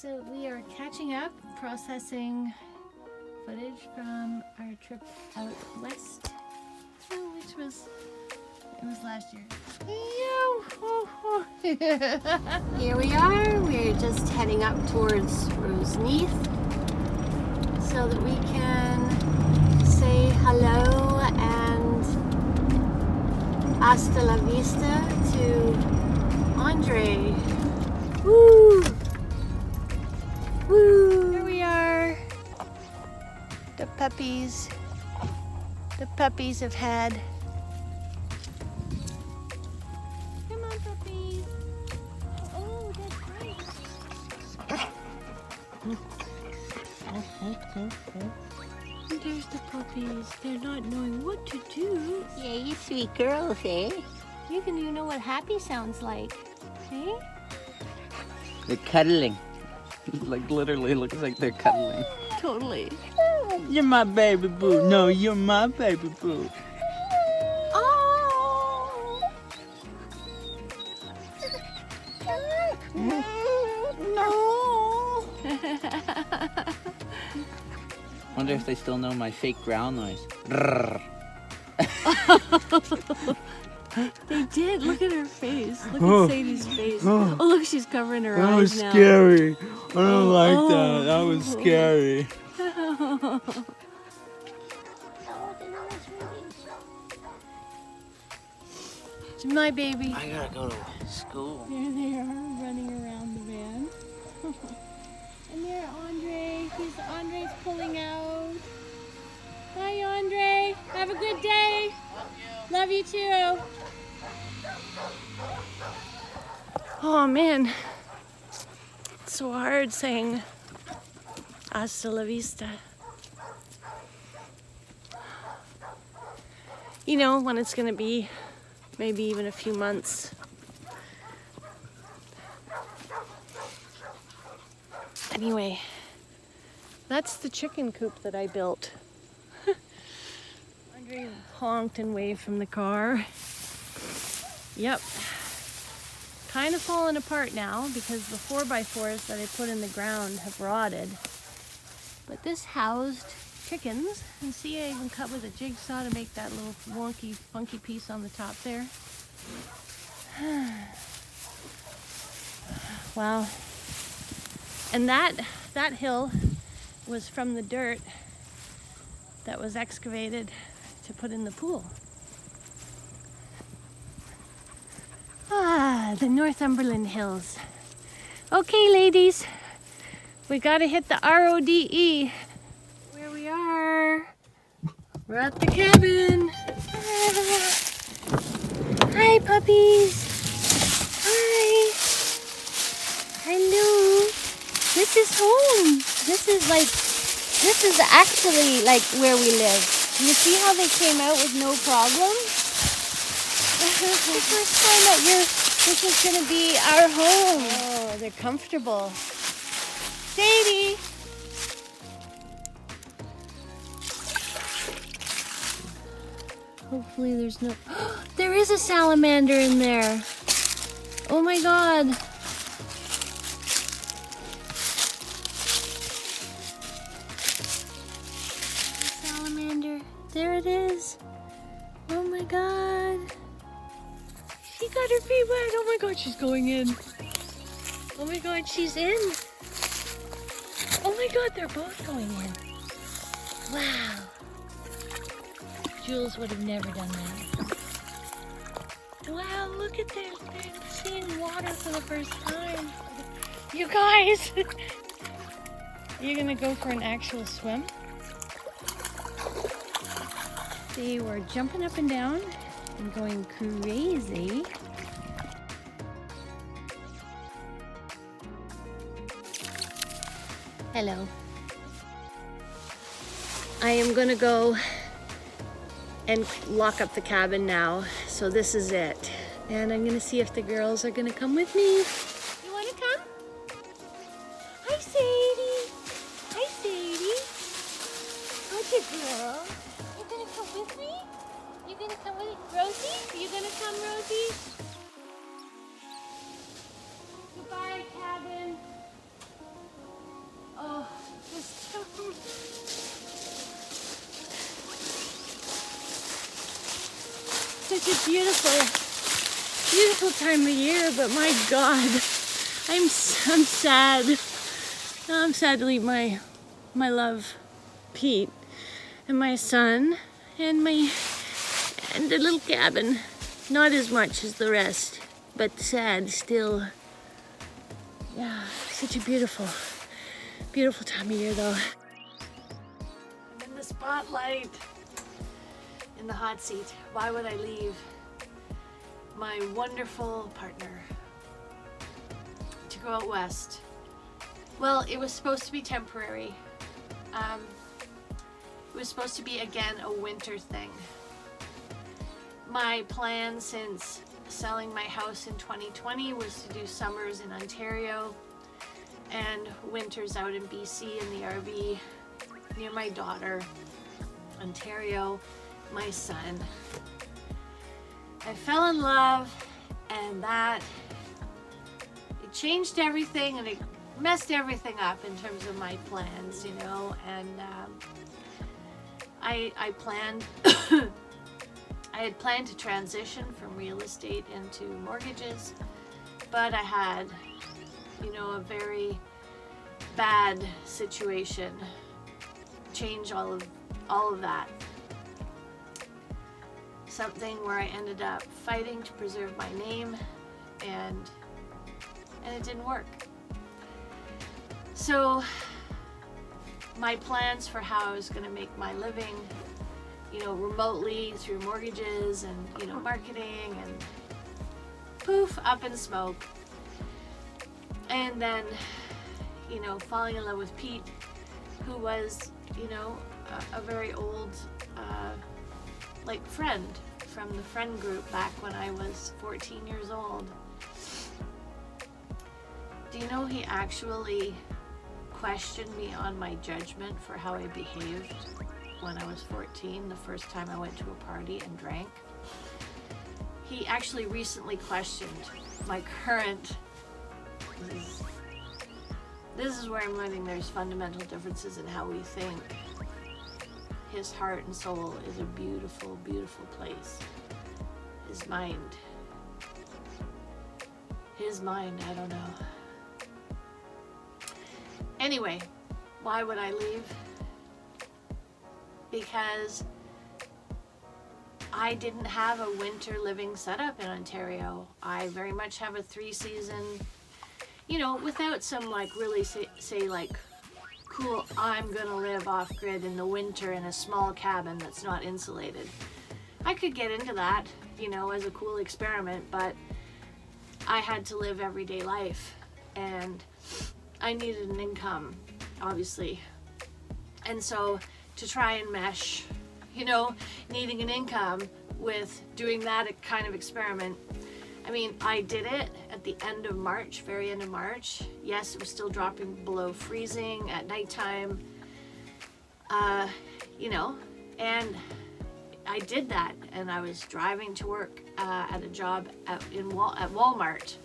So we are catching up, processing footage from our trip out west, which was last year. Here we are. We're just heading up towards Roseneath so that we can say hello and hasta la vista to Andre. Woo! Woo! Here we are. The puppies. The puppies have had. Come on, puppies. Oh, that's great. And there's the puppies. They're not knowing what to do. Yeah, you sweet girls, eh? You know what happy sounds like, eh? They're cuddling. Like literally looks like they're cuddling. Totally. You're my baby boo. No, you're my baby boo. Oh! No. Wonder if they still know my fake growl noise. They did. Look at her face. Look at Sadie's face. Oh, look, she's covering her eyes now. That was scary. I don't like that. That was scary. It's my baby. I gotta go to school. There they are, running around the van. And there, Andre. Andre's pulling out. Hi, Andre. Have a good day. Love you too. Oh man, it's so hard saying hasta la vista. You know, when it's gonna be maybe even a few months. Anyway, that's the chicken coop that I built. Andre honked and waved from the car. Yep. Kind of falling apart now because the 4x4s that I put in the ground have rotted. But this housed chickens. And see, I even cut with a jigsaw to make that little wonky, funky piece on the top there. Wow. And that hill was from the dirt that was excavated to put in the pool. Ah, the Northumberland Hills. Okay, ladies, we gotta hit the RODE. Where we are. We're at the cabin. Ah. Hi, puppies. Hi. Hello. This is home. This is actually like where we live. You see how they came out with no problem? This is the first time that this is going to be our home. Oh, they're comfortable. Sadie! Hopefully there's no... There is a salamander in there. Oh my god. Salamander. There it is. Oh my god. She got her feet wet. Oh my god, she's going in. Oh my god, she's in. Oh my god, they're both going in. Wow. Jules would have never done that. Wow, look at this. They're seeing water for the first time. You guys. You're gonna go for an actual swim? They were jumping up and down and going crazy. Hello. I am gonna go and lock up the cabin now. So this is it. And I'm gonna see if the girls are gonna come with me. You wanna come? Hi, Sadie. Hi, Sadie. How's your girl? You gonna come with me? You gonna come with Rosie? You gonna come, Rosie? Goodbye, cabin. beautiful time of year, but my God, I'm sad. I'm sad to leave my love, Pete, and my son, and the little cabin. Not as much as the rest, but sad still. Yeah, such a beautiful time of year though. I'm in the spotlight, in the hot seat. Why would I leave my wonderful partner to go out west? Well, it was supposed to be temporary. It was supposed to be, again, a winter thing. My plan since selling my house in 2020 was to do summers in Ontario and winters out in BC in the RV near my daughter, Ontario, my son. I fell in love, and it changed everything, and it messed everything up in terms of my plans, you know, and I planned I had planned to transition from real estate into mortgages, but I had, you know, a very bad situation change all of that. Something where I ended up fighting to preserve my name, and it didn't work. So my plans for how I was going to make my living, you know, remotely through mortgages and, you know, marketing, and poof, up in smoke. And then, you know, falling in love with Pete, who was, you know, a very old, like, friend from the friend group back when I was 14 years old. Do you know he actually questioned me on my judgment for how I behaved when I was 14, the first time I went to a party and drank? He actually recently questioned my current... This is where I'm learning there's fundamental differences in how we think. His heart and soul is a beautiful, beautiful place. His mind, I don't know. Anyway, why would I leave? Because I didn't have a winter living setup in Ontario. I very much have a 3-season, you know, without some like really say like, cool, I'm gonna live off grid in the winter in a small cabin that's not insulated. I could get into that, you know, as a cool experiment, but I had to live everyday life, and I needed an income, obviously. And so to try and mesh, you know, needing an income with doing that kind of experiment, I mean, I did it at the end of March, very end of March. Yes, it was still dropping below freezing at nighttime, you know, and I did that, and I was driving to work at a job at Walmart,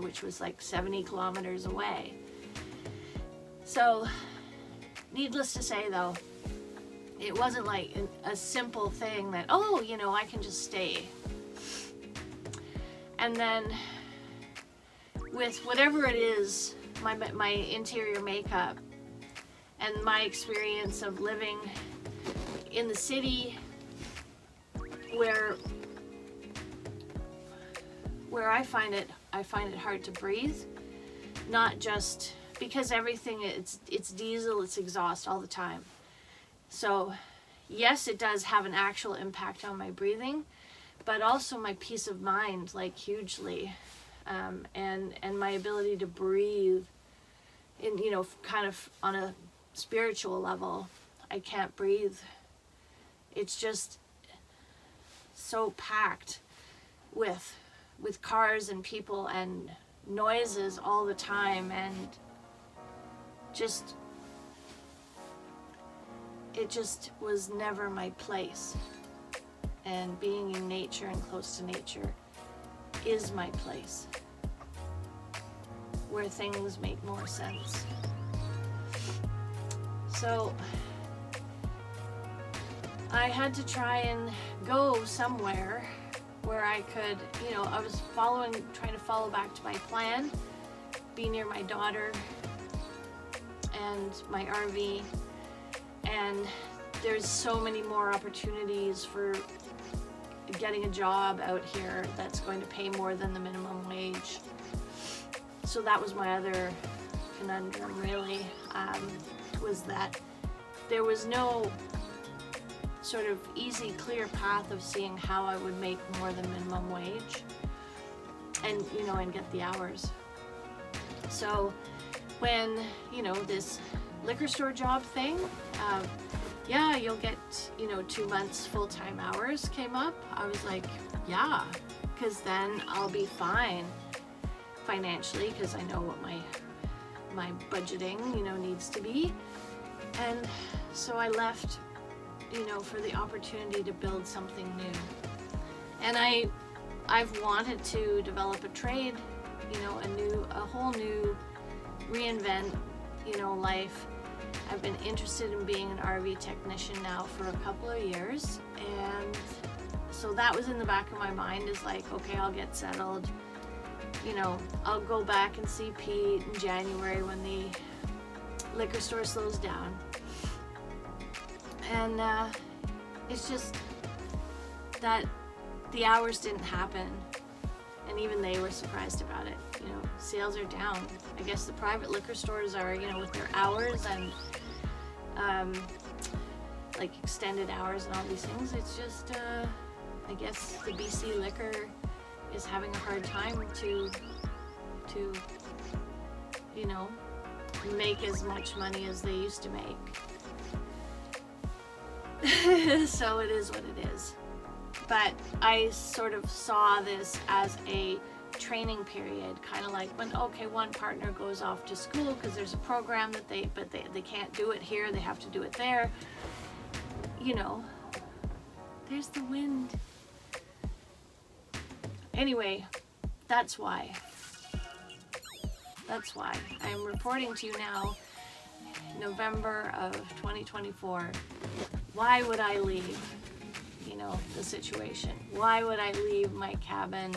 which was like 70 kilometers away. So, needless to say though, it wasn't like a simple thing that, oh, you know, I can just stay. And then with whatever it is, my interior makeup and my experience of living in the city where I find it hard to breathe, not just because everything, it's diesel, it's exhaust all the time. So yes, it does have an actual impact on my breathing, but also my peace of mind, like hugely, and my ability to breathe in, you know, kind of on a spiritual level. I can't breathe. It's just so packed with cars and people and noises all the time, and it just was never my place. And being in nature and close to nature is my place, where things make more sense. So I had to try and go somewhere where I could, I was trying to follow back to my plan, be near my daughter and my RV, and there's so many more opportunities for getting a job out here that's going to pay more than the minimum wage. So that was my other conundrum, really, was that there was no sort of easy, clear path of seeing how I would make more than minimum wage and, and get the hours. So when, this liquor store job thing, yeah, you'll get, 2 months full-time hours came up, I was like, yeah, because then I'll be fine financially, because I know what my budgeting, needs to be. And so I left, for the opportunity to build something new. And I've wanted to develop a trade, a whole new reinvent, life. I've been interested in being an RV technician now for a couple of years, and so that was in the back of my mind, is like, okay, I'll get settled, I'll go back and see Pete in January when the liquor store slows down. And it's just that the hours didn't happen, and even they were surprised about it. Sales are down. I guess the private liquor stores are, with their hours and like extended hours and all these things. It's just, I guess the BC liquor is having a hard time to make as much money as they used to make. So it is what it is. But I sort of saw this as a training period, kind of like when, one partner goes off to school because there's a program that they can't do it here, they have to do it there. There's the wind. Anyway, that's why I'm reporting to you now, November of 2024. Why would I leave, the situation? Why would I leave my cabin?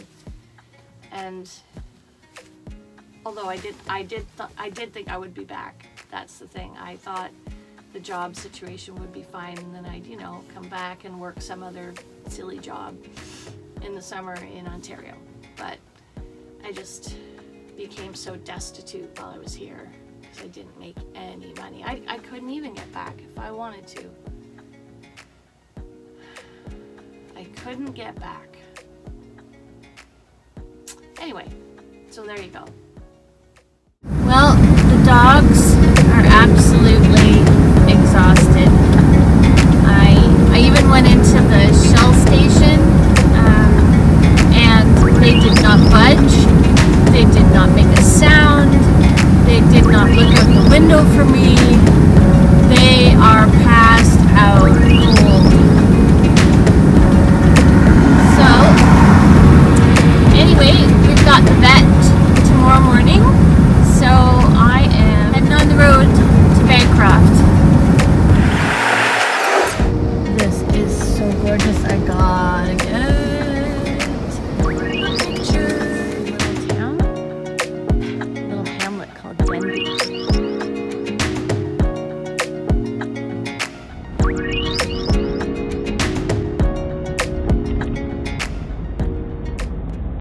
And although I did think I would be back. That's the thing. I thought the job situation would be fine, and then I'd, come back and work some other silly job in the summer in Ontario. But I just became so destitute while I was here because I didn't make any money. I couldn't even get back if I wanted to. I couldn't get back. Anyway, so there you go. Well, the dogs are absolutely exhausted. I even went into the Shell station, and they did not budge. They did not make a sound. They did not look out the window for me. They are past